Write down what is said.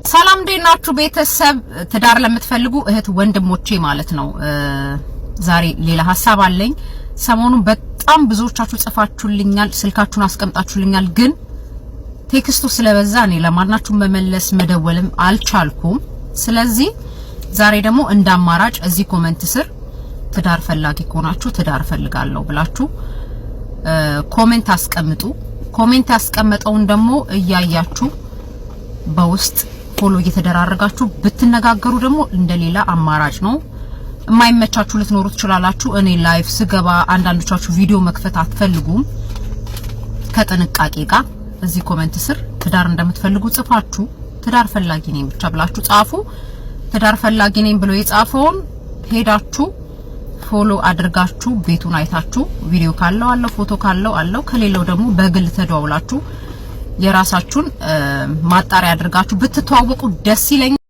ሰላም ደናችሁ ቤተሰብ ትዳር ለምትፈልጉ እህት ወንድሞቼ ማለት ነው። ዛሬ ሌላ ሐሳብ አለኝ። ሰሞኑን በጣም ብዙዎቻችሁ ጽፋችሁልኛል፣ ስልካችሁን አስቀምጣችሁልኛል፣ ግን ቴክስቱ ስለበዛ እኔ ለማናችሁ መመለስ መደወልም አልቻልኩም። ስለዚህ ዛሬ ደግሞ እንደ አማራጭ እዚህ ኮሜንት ስር ትዳር ፈላጊ ከሆናችሁ ትዳር ፈልጋለሁ ብላችሁ ኮሜንት አስቀምጡ። ኮሜንት ያስቀመጠውን ደግሞ እያያችሁ በውስጥ ፎሎ እየተደራረጋችሁ ብትነጋገሩ ደግሞ እንደሌላ አማራጭ ነው። የማይመቻችሁ ልትኖሩ ትችላላችሁ። እኔ ላይቭ ስገባ አንዳንዶቻችሁ ቪዲዮ መክፈት አትፈልጉም። ከጥንቃቄ ጋር እዚህ ኮሜንት ስር ትዳር እንደምትፈልጉ ጽፋችሁ ትዳር ፈላጊ ነኝ ብቻ ብላችሁ ጻፉ። ትዳር ፈላጊ ነኝ ብሎ የጻፈውን ሄዳችሁ ፎሎ አድርጋችሁ ቤቱን አይታችሁ ቪዲዮ ካለው አለው ፎቶ ካለው አለው ከሌለው ደግሞ በግል ተደዋውላችሁ የራሳችሁን ማጣሪያ አድርጋችሁ ብትተዋወቁ ደስ ይለኛል።